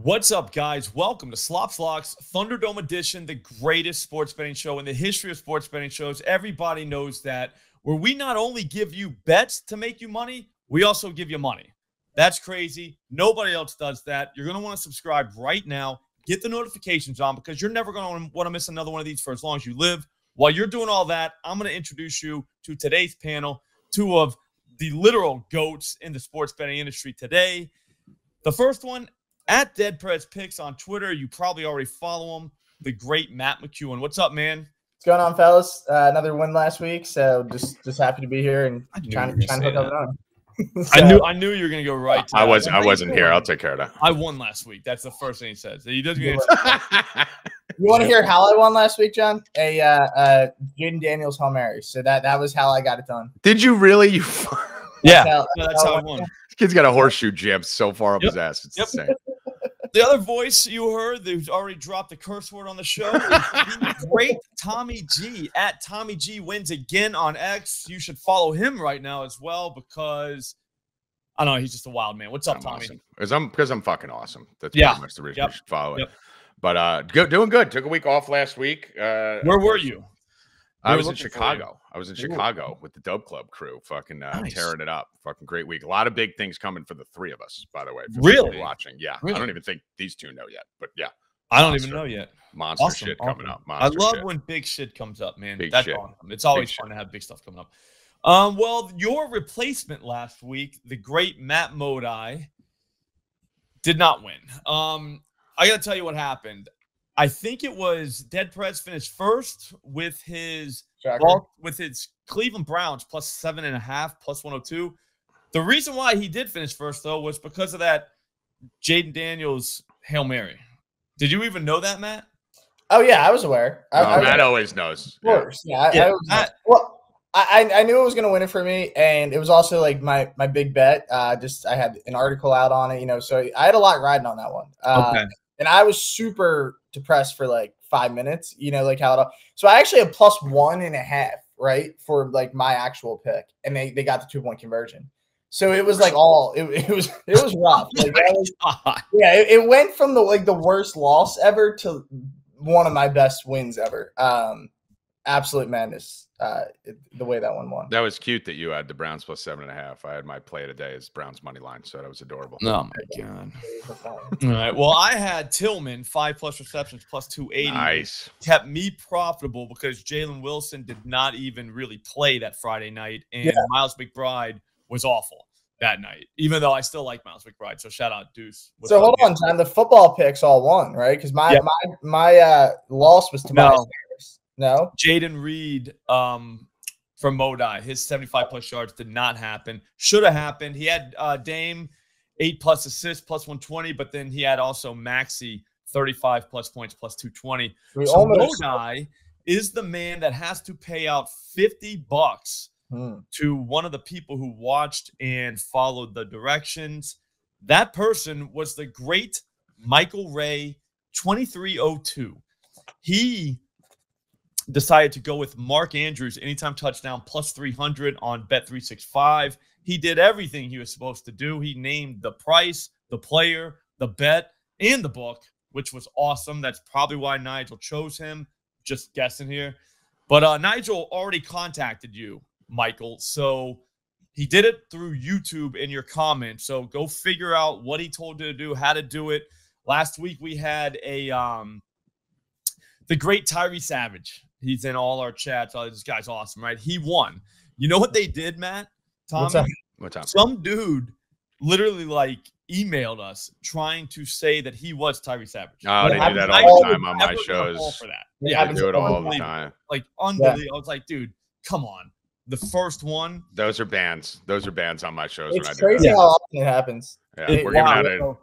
What's up, guys? Welcome to Slop Slocks Thunderdome edition, the greatest sports betting show in the history of sports betting shows. Everybody knows that, where we not only give you bets to make you money, we also give you money. That's crazy. Nobody else does that. You're going to want to subscribe right now. Get the notifications on because you're never going to want to miss another one of these for as long as you live. While you're doing all that, I'm going to introduce you to today's panel, two of the literal GOATs in the sports betting industry today. The first one, at DeadPresPicks on Twitter. You probably already follow him, the great Matt McEwen. What's up, man? What's going on, fellas? Another win last week, so just happy to be here and trying to hook up on. So, I knew you were gonna go right. I wasn't here. I'll take care of that. I won last week. That's the first thing he says. He doesn't. You want to hear how I won last week, John? Jaden Daniels Hail Mary. So that was how I got it done. Did you really? Yeah, that's how I won. This kid's got a horseshoe jam so far up his ass. It's insane. The other voice you heard, who's already dropped the curse word on the show, is the great Tommy G. At Tommy G wins again on X. You should follow him right now as well because, I don't know, he's just a wild man. What's up, Tommy? Awesome. Because I'm fucking awesome. That's pretty much the reason you should follow it. But doing good. Took a week off last week. Where were you? I was in Chicago. I was in Chicago with the Dope Club crew, fucking tearing it up. Fucking great week. A lot of big things coming for the three of us, by the way. Really? Watching. Yeah. Really? I don't even think these two know yet, but yeah. I don't even know yet. Monster shit coming up. I love when big shit comes up, man. That's awesome. It's always fun to have big stuff coming up. Well, your replacement last week, the great Matt Modi, did not win. I got to tell you what happened. I think it was DeadPres finished first with his Cleveland Browns plus 7.5, plus 102. The reason why he did finish first, though, was because of that Jaden Daniels Hail Mary. Did you even know that, Matt? Oh, yeah, I was aware. Matt always knows. Of course. Yeah, I knew it was going to win it for me, and it was also like my big bet. I had an article out on it, so I had a lot riding on that one. Okay. And I was super depressed for like 5 minutes, like how it all. So I actually had plus 1.5, right, for like my actual pick, and they got the 2-point conversion. So it was like it was rough. Like, it went from the worst loss ever to one of my best wins ever. Absolute madness. The way that one won. That was cute that you had the Browns plus 7.5. I had my play today as Browns money line, so that was adorable. Oh my god! All right. Well, I had Tillman 5+ receptions plus 280. Nice. Kept me profitable because Jalen Wilson did not even really play that Friday night, and Miles McBride was awful that night. Even though I still like Miles McBride, so shout out Deuce. So hold on, John. The football picks all won, right? Because my loss was to No, Jaden Reed from Modi, his 75+ yards did not happen. Should have happened. He had Dame 8+ assists plus 120, but then he had also Maxey 35+ points plus 220. So Modi is the man that has to pay out $50 to one of the people who watched and followed the directions. That person was the great Michael Ray 2302. He decided to go with Mark Andrews anytime touchdown plus 300 on Bet365. He did everything he was supposed to do. He named the price, the player, the bet, and the book, which was awesome. That's probably why Nigel chose him. Just guessing here. But Nigel already contacted you, Michael. So he did it through YouTube in your comments. So go figure out what he told you to do, how to do it. Last week we had the great Tyree Savage. He's in all our chats. Oh, this guy's awesome, right? He won. You know what they did, Matt? Tommy? What's up? Some dude literally emailed us trying to say that he was Tyree Savage. Oh, they do that all the time on my shows. For that. Yeah, they do it all the time. Like, unbelievable. I was like, dude, come on. The first one. Those are bans. Those are bans on my shows. It's crazy how often it happens. Yeah, we're gonna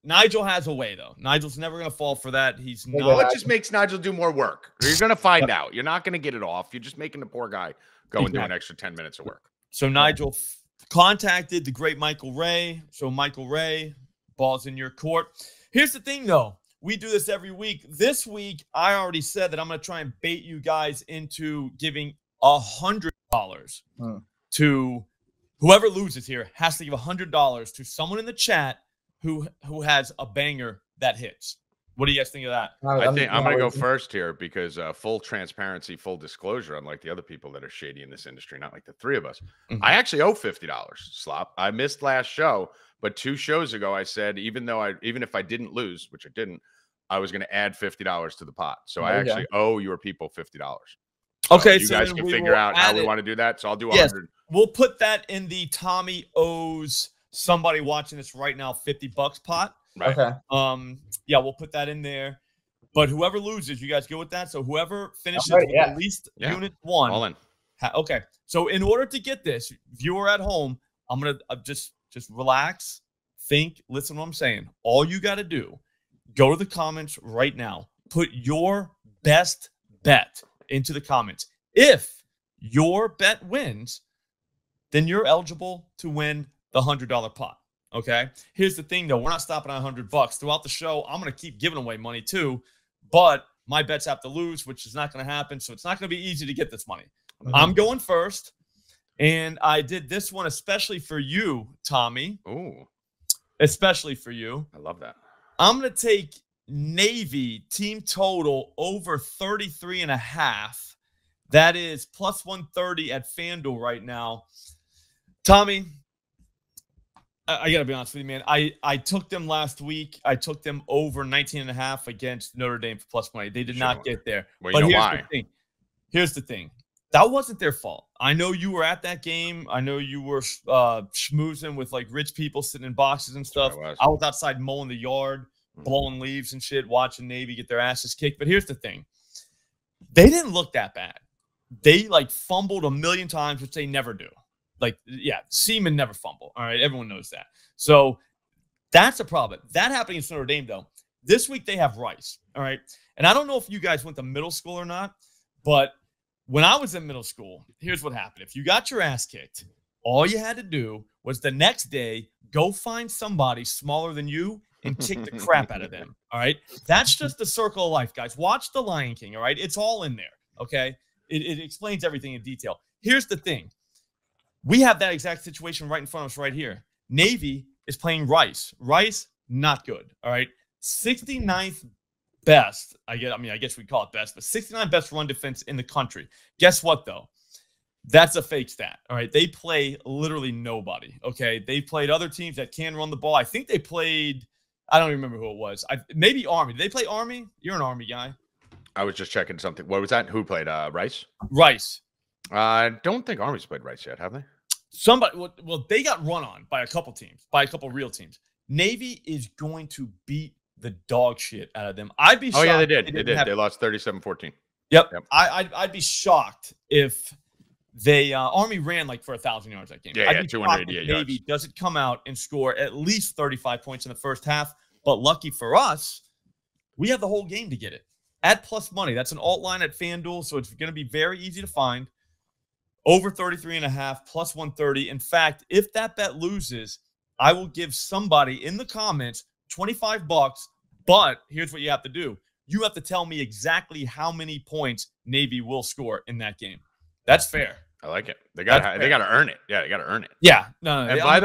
Nigel has a way, though. Nigel's never going to fall for that. He's not. Well, it just makes Nigel do more work. You're going to find out. You're not going to get it off. You're just making the poor guy go and do an extra 10 minutes of work. So Nigel contacted the great Michael Ray. So Michael Ray, ball's in your court. Here's the thing, though. We do this every week. This week, I already said that I'm going to try and bait you guys into giving $100 to whoever loses here has to give $100 to someone in the chat who has a banger that hits. What do you guys think of that? I think I'm going to go first here because full transparency, full disclosure, unlike the other people that are shady in this industry, not like the three of us. I actually owe $50, Slop. I missed last show, but 2 shows ago I said even if I didn't lose, which I didn't, I was going to add $50 to the pot. So I actually owe your people $50. So okay, you guys can figure out how we want to do that. So I'll do 100. We'll put that in the Tommy owes somebody watching this right now $50 pot. Right. Okay. Yeah, we'll put that in there. But whoever loses, you guys go with that. So whoever finishes with the least unit won. All in. Okay. So in order to get this, viewer at home, I'm gonna just relax, think, listen to what I'm saying. All you got to do, go to the comments right now. Put your best bet into the comments. If your bet wins, then you're eligible to win the $100 pot. Okay. Here's the thing, though. We're not stopping at $100 throughout the show. I'm going to keep giving away money too, but my bets have to lose, which is not going to happen. So it's not going to be easy to get this money. I'm going first, and I did this one especially for you, Tommy. Ooh, especially for you. I love that. I'm going to take Navy team total over 33.5. That is plus 130 at FanDuel right now. Tommy, I got to be honest with you, man. I took them last week. I took them over 19.5 against Notre Dame for plus money. They did not get there. Well, but you know here's why. the thing. Here's the thing. That wasn't their fault. I know you were at that game. I know you were schmoozing with like rich people sitting in boxes and stuff. I was outside mowing the yard, blowing leaves and shit, watching Navy get their asses kicked. But here's the thing. They didn't look that bad. They like fumbled a million times, which they never do. Like, yeah, Seaman never fumble. All right, everyone knows that. So that's a problem. That happened against Notre Dame, though. This week they have Rice. All right, and I don't know if you guys went to middle school or not, but when I was in middle school, here's what happened. If you got your ass kicked, all you had to do was the next day go find somebody smaller than you and kick the crap out of them. All right, that's just the circle of life, guys. Watch The Lion King. All right, it's all in there. Okay, it explains everything in detail. Here's the thing. We have that exact situation right in front of us right here. Navy is playing Rice. Rice, not good. All right. 69th best. I guess we call it best, but 69th best run defense in the country. Guess what, though? That's a fake stat. All right. They play literally nobody. Okay. They played other teams that can run the ball. I think they played, I don't even remember who it was. Maybe Army. Did they play Army? You're an Army guy. I was just checking something. What was that? Who played Rice? Rice. I don't think Army's played Rice yet, have they? Somebody, well, they got run on by a couple teams, by a couple real teams. Navy is going to beat the dog shit out of them. I'd be shocked. Oh, yeah, they did. They lost 37-14. Yep. I'd be shocked if they Army ran like for 1,000 yards that game. Yeah, 288 yards. Navy doesn't come out and score at least 35 points in the first half. But lucky for us, we have the whole game to get it at plus money. That's an alt line at FanDuel, so it's going to be very easy to find. Over 33.5, plus 130. In fact, if that bet loses, I will give somebody in the comments $25. But here's what you have to do. You have to tell me exactly how many points Navy will score in that game. That's fair. I like it. They got to earn it. Yeah, they got to earn it. Yeah. No. And by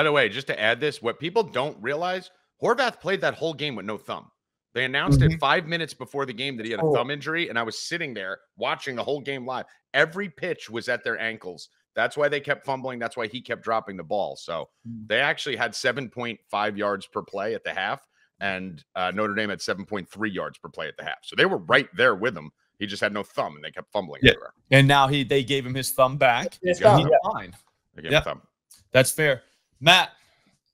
the way, just to add this, what people don't realize, Horvath played that whole game with no thumb. They announced it 5 minutes before the game that he had a thumb injury, and I was sitting there watching the whole game live. Every pitch was at their ankles. That's why they kept fumbling. That's why he kept dropping the ball. So they actually had 7.5 yards per play at the half, and Notre Dame had 7.3 yards per play at the half. So they were right there with him. He just had no thumb, and they kept fumbling everywhere. And now they gave him his thumb back. He's fine. They gave him a thumb. That's fair. Matt,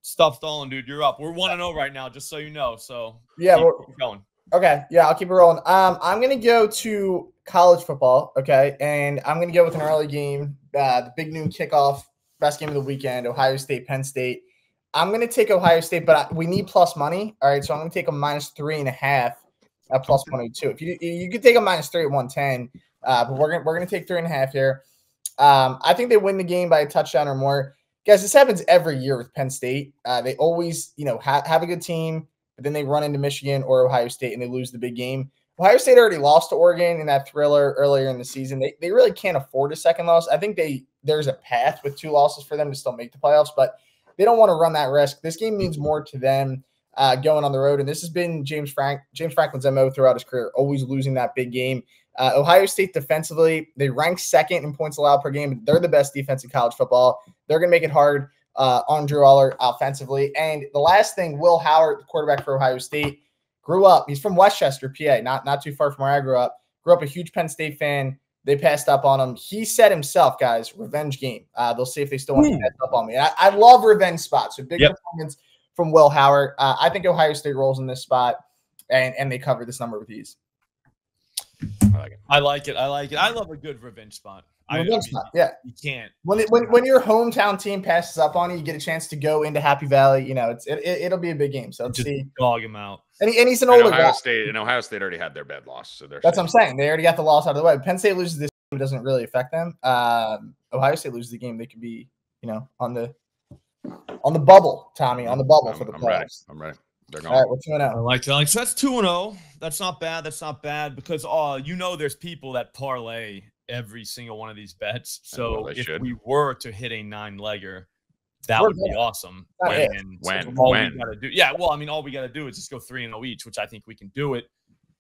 stop stalling, dude. You're up. We're 1-0 right now, just so you know. So yeah, keep going. Okay, yeah, I'll keep it rolling. I'm gonna go to college football, okay, and I'm gonna go with an early game, the big noon kickoff, best game of the weekend, Ohio State, Penn State. I'm gonna take Ohio State, but we need plus money. All right, so I'm gonna take a -3.5 at plus 182. If you could take a -3 at 110, but we're gonna take 3.5 here. I think they win the game by a touchdown or more. Guys, this happens every year with Penn State. They always, have a good team, but then they run into Michigan or Ohio State and they lose the big game. Ohio State already lost to Oregon in that thriller earlier in the season. They really can't afford a second loss. I think there's a path with 2 losses for them to still make the playoffs, but They don't want to run that risk. This game means more to them going on the road. And this has been James Franklin's MO throughout his career, always losing that big game. Ohio State defensively, they rank second in points allowed per game. They're the best defense in college football. They're going to make it hard on Drew Aller offensively. And the last thing, Will Howard, the quarterback for Ohio State, grew up. He's from Westchester, PA, not too far from where I grew up. Grew up a huge Penn State fan. They passed up on him. He said himself, guys, revenge game. They'll see if they still want to pass up on me. And I love revenge spots. So big performance from Will Howard. I think Ohio State rolls in this spot, and they cover this number with ease. I like it. I love a good revenge spot. Yeah. You can't. When your hometown team passes up on you, you get a chance to go into Happy Valley. You know, it'll be a big game. So let's see. Dog him out. And he's an older guy. Ohio State already had their bad loss, so that's what I'm saying. They already got the loss out of the way. Penn State loses this game, it doesn't really affect them. Ohio State loses the game, they could be, on the bubble, Tommy, on the bubble for the playoffs. I'm ready. They're going. All right, what's 2-0? I like that. So that's 2-0. That's not bad. Because there's people that parlay every single one of these bets. So if we were to hit a 9-legger, that would be awesome. When? All we got to do. Yeah, well, all we got to do is just go 3-0 each, which I think we can do it.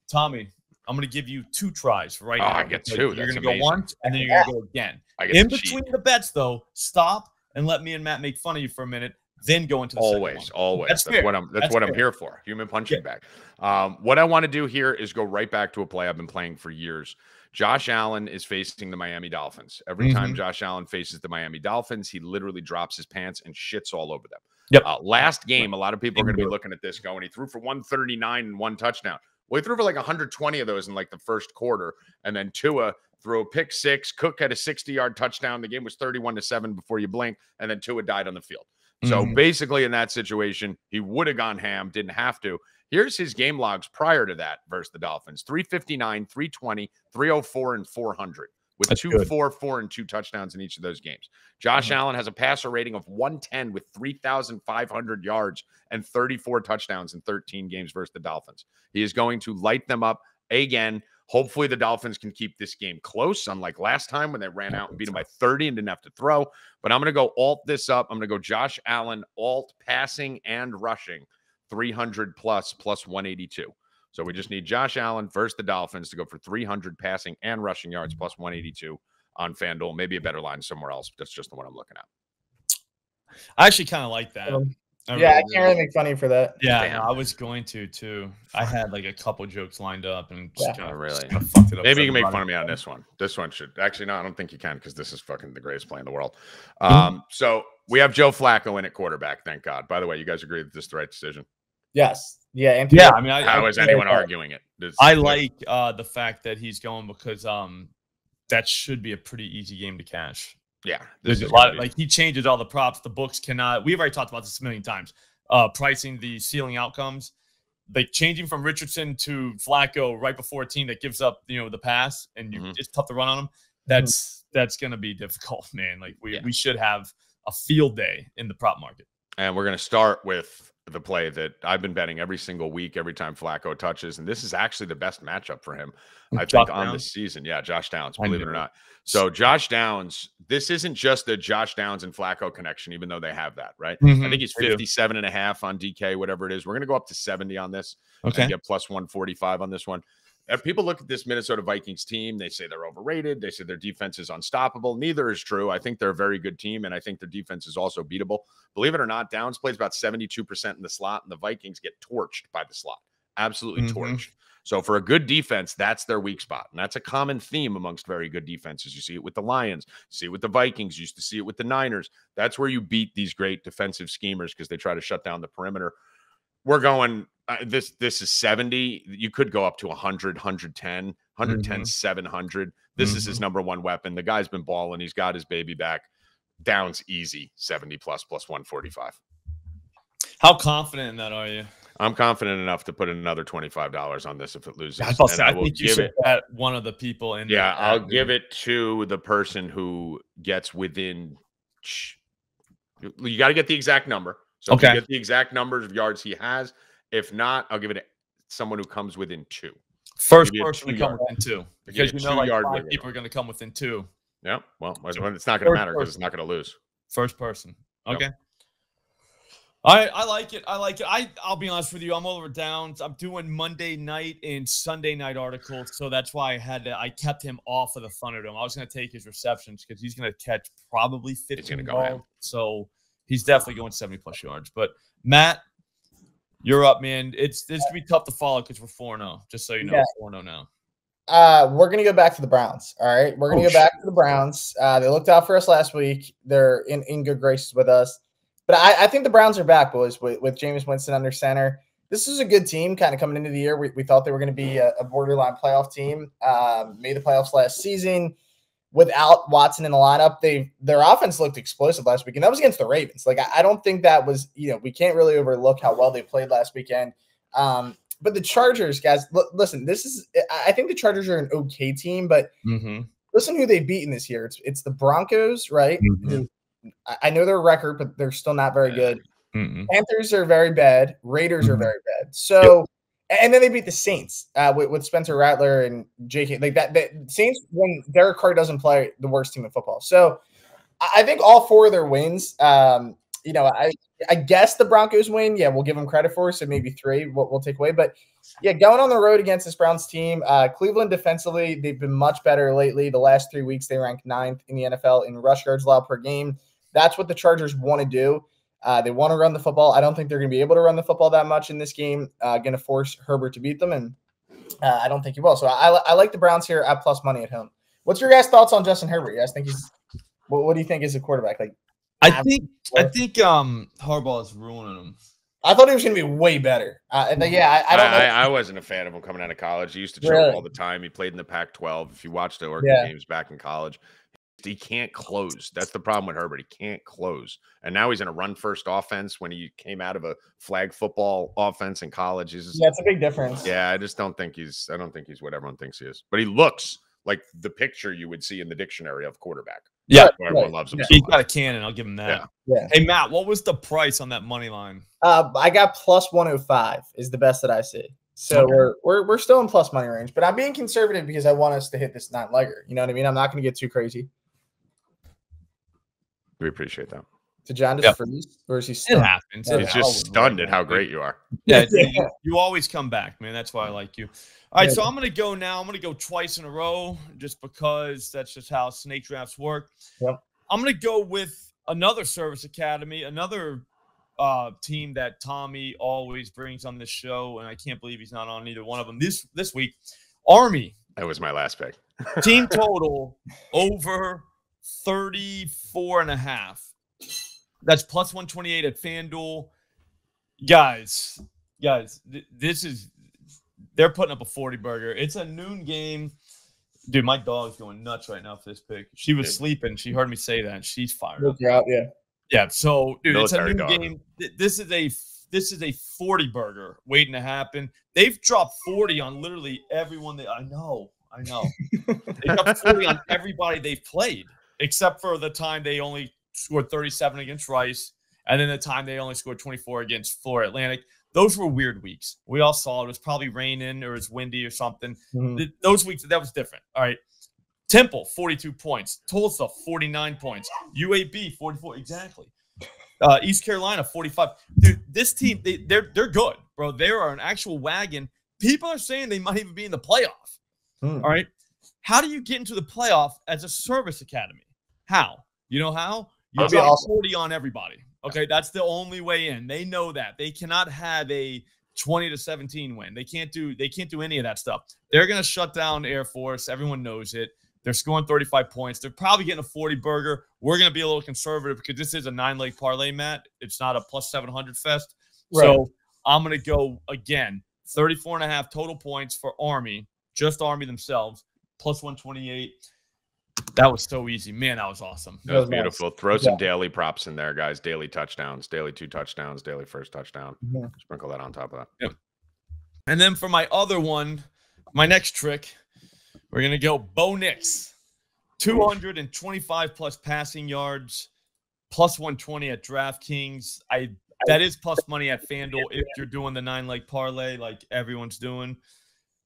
Tommy, I'm going to give you 2 tries now. I get 2. You're going to go once, and then you're going to go again. In between the bets, though, stop and let me and Matt make fun of you for a minute. Then go into the always. That's what I'm here for. Human punching bag. What I want to do here is go right back to a play I've been playing for years. Josh Allen is facing the Miami Dolphins. Every time Josh Allen faces the Miami Dolphins, he literally drops his pants and shits all over them. Yep. Last game, a lot of people are going to be looking at this going, he threw for 139 and 1 touchdown. Well, he threw for like 120 of those in like the first quarter. And then Tua threw a pick 6. Cook had a 60-yard touchdown. The game was 31-7 before you blink. And then Tua died on the field. So basically in that situation, he would have gone ham, didn't have to. Here's his game logs prior to that versus the Dolphins. 359, 320, 304, and 400 with That's 244 and 2 touchdowns in each of those games. Josh Allen has a passer rating of 110 with 3,500 yards and 34 touchdowns in 13 games versus the Dolphins. He is going to light them up again. Hopefully the Dolphins can keep this game close, unlike last time when they ran out and beat them by 30 and didn't have to throw. But I'm going to go alt this up. I'm going to go Josh Allen, alt passing and rushing, 300 plus 182. So we just need Josh Allen versus the Dolphins to go for 300 passing and rushing yards plus 182 on FanDuel. Maybe a better line somewhere else. That's just the one I'm looking at. I actually kind of like that. I can't really make fun of you for that. Yeah, no, I was going to too. I had like a couple jokes lined up and just kind of fucked it up. Maybe you can make fun of me on this one. This one should actually no, I don't think you can because this is fucking the greatest play in the world. So we have Joe Flacco in at quarterback. Thank God. By the way, you guys agree that this is the right decision? Yes. Yeah. How is anyone arguing it? I like the fact that he's going because that should be a pretty easy game to cash. Yeah, there's a lot. Like he changes all the props. The books cannot. We've already talked about this a million times. Pricing the ceiling outcomes, like changing from Richardson to Flacco right before a team that gives up, the pass, and it's tough to run on them. That's going to be difficult, man. Like we should have a field day in the prop market. And we're going to start with the play that I've been betting every single week, every time Flacco touches. And this is actually the best matchup for him, I think, on this season. Yeah, Josh Downs, believe it or not. So Josh Downs, this isn't just a Josh Downs and Flacco connection, even though they have that, right? I think he's 57.5 on DK, whatever it is. We're going to go up to 70 on this. Okay. And get plus 145 on this one. If people look at this Minnesota Vikings team, they say they're overrated. They say their defense is unstoppable. Neither is true. I think they're a very good team, and I think their defense is also beatable. Believe it or not, Downs plays about 72% in the slot, and the Vikings get torched by the slot. Absolutely torched. So for a good defense, that's their weak spot, and that's a common theme amongst very good defenses. You see it with the Lions. You see it with the Vikings. You used to see it with the Niners. That's where you beat these great defensive schemers because they try to shut down the perimeter. We're going this is 70. You could go up to 100, 110, 700. This is his number one weapon. The guy's been balling. He's got his baby back. Downs easy, 70 plus 145. How confident in that are you? I'm confident enough to put in another $25 on this if it loses. I think you should bet one of the people in. Yeah, I'll give it to the person who gets within. You got to get the exact number. So if you get the exact numbers of yards he has. If not, I'll give it to someone who comes within 2. First person to come within 2. Because like 5 people are going to come within 2. Yeah. Well, it's not going to matter because it's not going to lose. First person. Okay. I like it. I like it. I'll be honest with you. I'm over Downs. I'm doing Monday night and Sunday night articles, so that's why I kept him off of the Thunderdome. I was going to take his receptions because he's going to catch probably 15 balls. So he's definitely going 70+ yards. But Matt, you're up, man. It's going to be tough to follow because we're 4-0. Just so you know, 4-0 now. We're going to go back to the Browns. All right. We're going to go back to the Browns. They looked out for us last week. They're in good graces with us. But I think the Browns are back, boys, with Jameis Winston under center. This is a good team kind of coming into the year. We thought they were going to be a borderline playoff team. Made the playoffs last season. Without Watson in the lineup, their offense looked explosive last week, and that was against the Ravens. Like, I don't think that was, we can't really overlook how well they played last weekend. But the Chargers, guys, listen, I think the Chargers are an okay team, but listen who they've beaten this year. It's the Broncos, right? I know their record, but they're still not very good. Panthers are very bad. Raiders are very bad. So, and then they beat the Saints with Spencer Rattler and J.K. Like that Saints, when Derek Carr doesn't play, the worst team in football. So, I think all 4 of their wins. I guess the Broncos win. Yeah, we'll give them credit for. So maybe 3 we'll take away. But yeah, going on the road against this Browns team, Cleveland defensively, they've been much better lately. The last 3 weeks, they ranked 9th in the NFL in rush yards allowed per game. That's what the Chargers want to do. They want to run the football. I don't think they're going to be able to run the football that much in this game. Going to force Herbert to beat them, and I don't think he will. So I like the Browns here at plus money at home. What's your guys' thoughts on Justin Herbert? You guys think what do you think is a quarterback? Like, I think Harbaugh is ruining him. I thought he was going to be way better. I don't know. I wasn't a fan of him coming out of college. He used to choke all the time. He played in the Pac-12. If you watched the Oregon games back in college, he can't close. That's the problem with Herbert. He can't close. And now he's in a run-first offense when he came out of a flag football offense in college. It's a big difference. Yeah, I don't think he's what everyone thinks he is. But he looks like the picture you would see in the dictionary of quarterback. Yeah. Everyone loves him. He's got a cannon. I'll give him that. Yeah. Hey, Matt, what was the price on that money line? I got plus 105 is the best that I see. So we're still in plus money range, but I'm being conservative because I want us to hit this 9-legger. You know what I mean? I'm not going to get too crazy. We appreciate that. Did John just freeze, or is he stunned? It happens. He's just stunned at how great you are. Yeah, you always come back, man. That's why I like you. All right, so I'm going to go now. I'm going to go twice in a row just because that's just how snake drafts work. Yep. I'm going to go with another service academy, another team that Tommy always brings on this show, and I can't believe he's not on either one of them this week. Army. That was my last pick. Team total over 34.5. That's plus 128 at FanDuel. Guys, they're putting up a 40 burger. It's a noon game. Dude, my dog's going nuts right now for this pick. She was sleeping. She heard me say that. She's fired up. Yeah. So, dude, Military it's a noon game. This is a 40 burger waiting to happen. They've dropped 40 on literally everyone. I know. They dropped 40 on everybody they've played, except for the time they only scored 37 against Rice, and then the time they only scored 24 against Florida Atlantic. Those were weird weeks. We all saw it. It was probably raining or it was windy or something. Those weeks, that was different. All right. Temple, 42 points. Tulsa, 49 points. UAB, 44. Exactly. East Carolina, 45. Dude, this team, they're good, bro. They are an actual wagon. People are saying they might even be in the playoff. All right. How do you get into the playoff as a service academy? How? You know how? You drop 40 on everybody. Okay, that's the only way in. They know that. They cannot have a 20-17 win. They can't do any of that stuff. They're going to shut down Air Force. Everyone knows it. They're scoring 35 points. They're probably getting a 40 burger. We're going to be a little conservative because this is a 9-leg parlay, Matt. It's not a plus 700 fest. Right. So I'm going to go again, 34.5 total points for Army, just Army themselves, plus 128. That was so easy. Man, that was awesome. That was beautiful. Nice. Throw some daily props in there, guys. Daily touchdowns, daily 2 touchdowns, daily first touchdown. Sprinkle that on top of that. Yep. And then for my other one, my next trick, we're going to go Bo Nix. 225 plus passing yards, plus 120 at DraftKings. That is plus money at FanDuel if you're doing the 9-leg parlay like everyone's doing.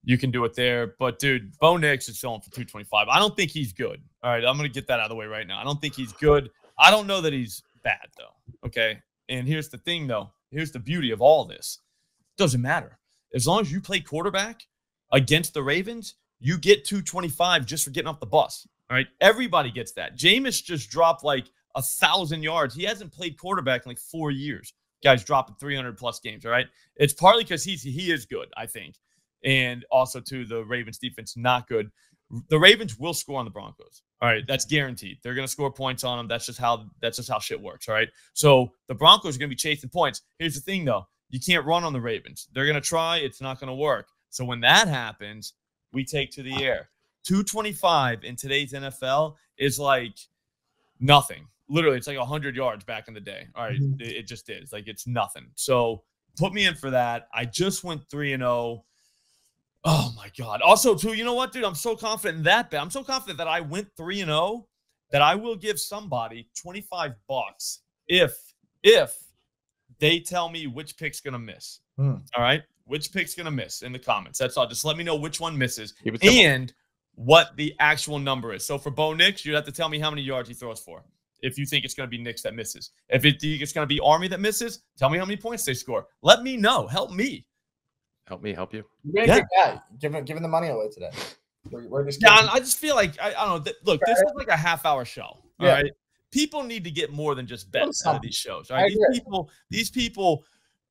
You can do it there. But, dude, Bo Nix is selling for 225. I don't think he's good. All right, I'm going to get that out of the way right now. I don't think he's good. I don't know that he's bad, though, okay? And here's the thing, though. Here's the beauty of all this. Doesn't matter. As long as you play quarterback against the Ravens, you get 225 just for getting off the bus. All right? Everybody gets that. Jameis just dropped like 1,000 yards. He hasn't played quarterback in like 4 years. Guys dropping 300-plus games, all right? It's partly because he is good, I think. And also, too, the Ravens defense not good. The Ravens will score on the Broncos. All right, that's guaranteed. They're going to score points on them. That's just how shit works, all right? So the Broncos are going to be chasing points. Here's the thing, though. You can't run on the Ravens. They're going to try. It's not going to work. So when that happens, we take to the air. 225 in today's NFL is like nothing. Literally, it's like 100 yards back in the day. All right, it just is. Like, it's nothing. So put me in for that. I just went 3-0. Oh, my God. Also, too, you know what, dude? I'm so confident in that bet. I'm so confident that I went 3-0 that I will give somebody $25 if they tell me which pick's going to miss. All right? Which pick's going to miss in the comments. That's all. Just let me know which one misses and what the actual number is. So for Bo Nix, you have to tell me how many yards he throws for. If you think it's going to be Nix that misses. If you think it's going to be Army that misses, tell me how many points they score. Let me know. Help me. Help me help you. You're a good guy. Giving the money away today. We're just I just feel like, I don't know. Look, this is like a half-hour show. All right? People need to get more than just bets out of these shows. All right? These people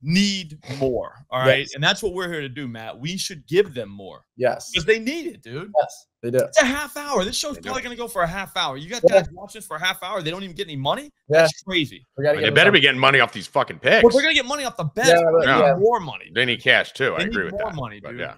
need more. All right? Yes. And that's what we're here to do, Matt. We should give them more. Yes. Because they need it, dude. Yes, they do. It's a half hour. This show's probably going to go for a half hour. You got guys watching this for a half hour. They don't even get any money? That's crazy. They better be getting money off these fucking picks. Well, they're going to get money off the bet. They need more money. They need cash, too. I agree with that. More money, dude. Yeah.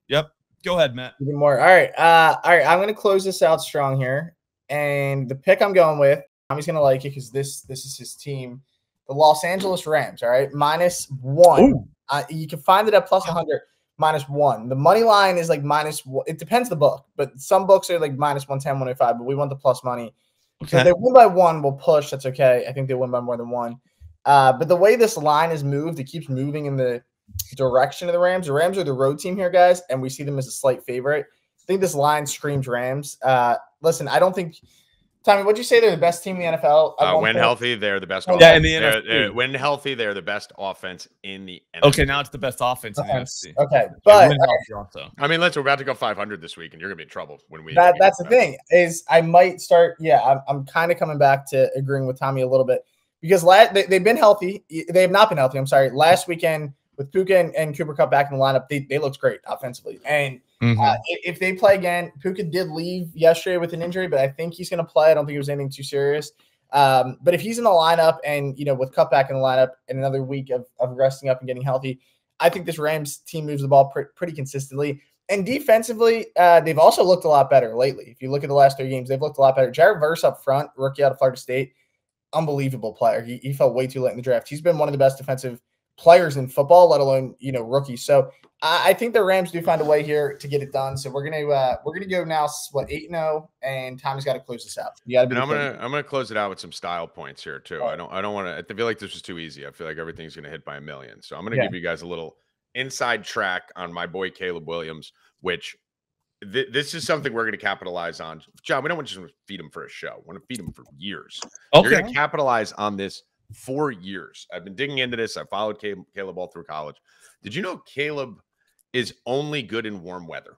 Yep. Go ahead, Matt. Even more. All right. I'm going to close this out strong here. And the pick I'm going with, Tommy's going to like it because this is his team. The Los Angeles Rams, all right? -1. You can find it at +100, -1. The money line is like -1. It depends the book, but some books are like -110, 105, but we want the plus money. Okay. So if they win by 1, we'll push. That's okay. I think they win by more than 1. But the way this line is moved, it keeps moving in the direction of the Rams. The Rams are the road team here, guys, and we see them as a slight favorite. I think this line screams Rams. Listen, I don't think – Tommy, what'd you say they're the best team in the NFL? When healthy, they're the best. Yeah, in the NFC. When healthy, they're the best offense in the NFC. Okay, now it's the best offense in the NFC. Okay, but I mean, we're about to go 500 this week, and you're gonna be in trouble when we. That's the thing is I might start. Yeah, I'm kind of coming back to agreeing with Tommy a little bit because they've been healthy. They have not been healthy. I'm sorry. Last weekend with Puka and Cooper Kupp back in the lineup, they looked great offensively. And if they play again, Puka did leave yesterday with an injury, but I think he's going to play. I don't think it was anything too serious. But if he's in the lineup and, with Kupp back in the lineup and another week of resting up and getting healthy, I think this Rams team moves the ball pretty consistently. And defensively, they've also looked a lot better lately. If you look at the last 3 games, they've looked a lot better. Jared Verse up front, rookie out of Florida State, unbelievable player. He fell way too late in the draft. He's been one of the best defensive players in football, let alone, rookies. So I think the Rams do find a way here to get it done. So we're gonna go now 8-0, and Tommy's got to close this out. I'm gonna close it out with some style points here too. I don't want to. I feel like this was too easy. I feel like everything's gonna hit by 1 million. So I'm gonna give you guys a little inside track on my boy Caleb Williams, which this is something we're gonna capitalize on. John, we don't want to just feed him for a show. We want to feed him for years. Okay. You're gonna capitalize on this for years. I've been digging into this. I followed Caleb all through college. Did you know Caleb is only good in warm weather,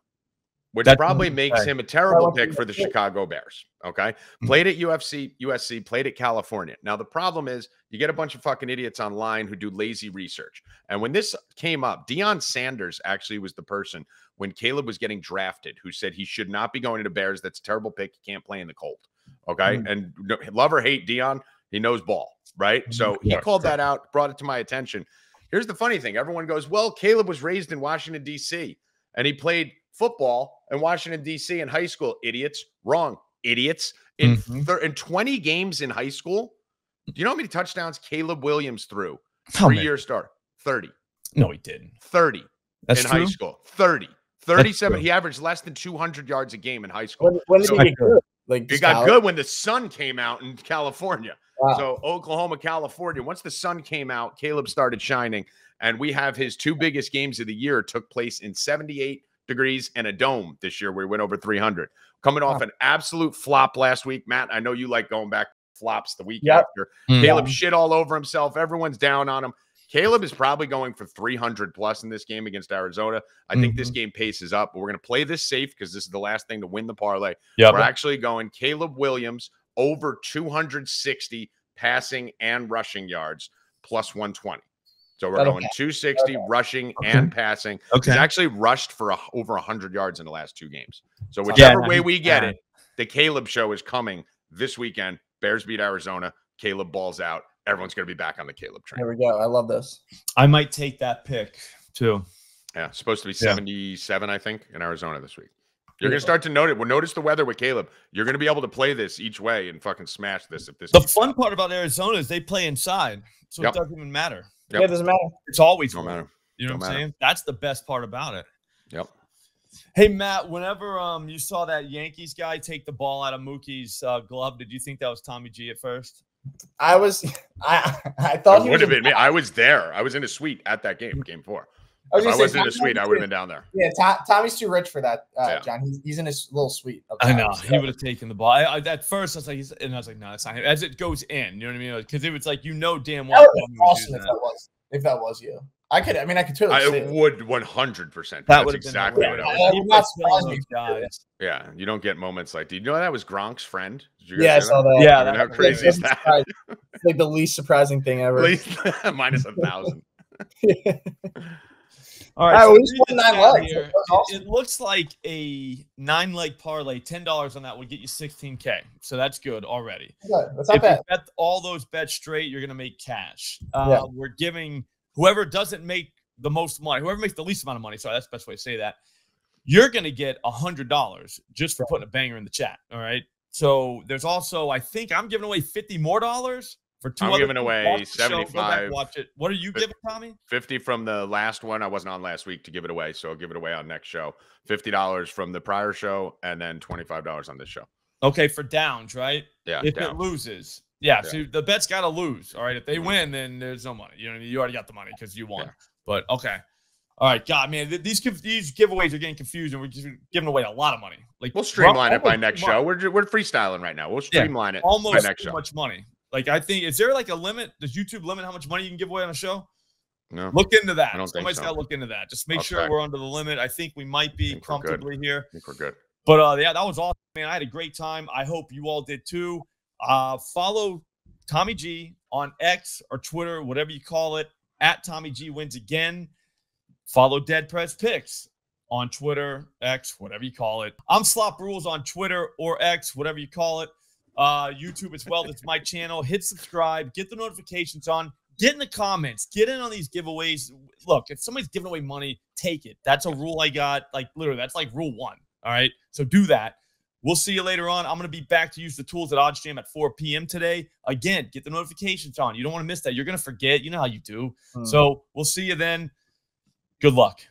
which probably makes him a terrible pick for the Chicago Bears? Okay. Played at USC, played at California. Now, the problem is you get a bunch of fucking idiots online who do lazy research. And when this came up, Deion Sanders actually was the person when Caleb was getting drafted who said he should not be going to the Bears. That's a terrible pick. He can't play in the cold. Okay. And love or hate Deion, he knows ball. Right. So he called that out, brought it to my attention. Here's the funny thing. Everyone goes, well, Caleb was raised in Washington, D.C., and he played football in Washington, D.C. in high school. Idiots. Wrong. Idiots. In 20 games in high school, do you know how many touchdowns Caleb Williams threw? 3-year start. 30. No, he didn't. 30 That's in true? high school. 30. 37. He averaged less than 200 yards a game in high school. When did he get good? He got good when the sun came out in California. Wow. So Oklahoma, California, once the sun came out, Caleb started shining. And we have his 2 biggest games of the year took place in 78 degrees and a dome this year where he went over 300. Coming off an absolute flop last week. Matt, I know you like going back flops the week Yep. after. Caleb shit all over himself. Everyone's down on him. Caleb is probably going for 300 plus in this game against Arizona. I think this game paces up, but we're going to play this safe because this is the last thing to win the parlay. Yep. We're actually going Caleb Williams over 260 passing and rushing yards plus 120. So we're going 260 rushing and passing. He's actually rushed for over 100 yards in the last 2 games. So whichever way we get it, the Caleb show is coming this weekend. Bears beat Arizona. Caleb balls out. Everyone's going to be back on the Caleb train. There we go. I love this. I might take that pick too. Yeah, it's supposed to be 77, I think, in Arizona this week. You're going to start to notice. Well, notice the weather with Caleb. You're going to be able to play this each way and fucking smash this. If this. The fun part about Arizona is they play inside, so it doesn't even matter. Yeah, it doesn't matter. It's always don't matter. You know what I'm saying? That's the best part about it. Yep. Hey Matt, whenever you saw that Yankees guy take the ball out of Mookie's glove, did you think that was Tommy G at first? I thought it would have been me. I was there. I was in a suite at that game, game 4. If I wasn't in a suite, I would have been down there. Yeah, Tommy's too rich for that, John. He's in his little suite. I know. He would have taken the ball. At first, I was like, no, it's not him. As it goes in, you know what I mean? Because it was like, damn well. That would be awesome if that was you. I could totally see it. I would 100%. That would exactly what I would. Guys. Yeah, you don't get moments like, did you know that was Gronk's friend? Did you guys I saw that. Yeah, how crazy is that? It's like the least surprising thing ever. Minus 1,000. All right, we just won 9 legs. It looks like a 9-leg parlay. $10 on that would get you $16K. So that's good already. That's not bad. You bet all those bets straight, you're going to make cash. We're giving whoever doesn't make the most money, whoever makes the least amount of money. Sorry, that's the best way to say that. You're going to get $100 just for putting a banger in the chat. All right. So there's also, I think I'm giving away $50 more for 2 I'm giving away 75. Watch it. What are you giving, Tommy? 50 from the last one. I wasn't on last week to give it away, so I'll give it away on next show. $50 from the prior show, and then $25 on this show. Okay, for downs, right? Yeah. If it loses. Yeah, so the bet's got to lose. All right. If they win, then there's no money. You know, you already got the money because you won. Yeah. But okay. All right, God, man, these giveaways are getting confusing. We're just giving away a lot of money. Like we'll streamline it by next show. We're freestyling right now. We'll streamline it almost by next too show. Much money. Like I think, is there like a limit? Does YouTube limit how much money you can give away on a show? No. Look into that. I don't Somebody's think so. got to look into that. Just make sure we're under the limit. I think we might be comfortably here. I think we're good. But yeah, that was awesome, man. I had a great time. I hope you all did too. Follow Tommy G on X or Twitter, whatever you call it, at Tommy G Wins Again. Follow DeadPresPicks on Twitter, X, whatever you call it. I'm Slop Rules on Twitter or X, whatever you call it. YouTube as well. That's my channel. Hit subscribe. Get the notifications on. Get in the comments. Get in on these giveaways. Look, if somebody's giving away money, take it. That's a rule I got. Like, literally, that's like rule 1. All right? So do that. We'll see you later on. I'm going to be back to use the tools at OddsJam at 4 p.m. today. Again, get the notifications on. You don't want to miss that. You're going to forget. You know how you do. So we'll see you then. Good luck.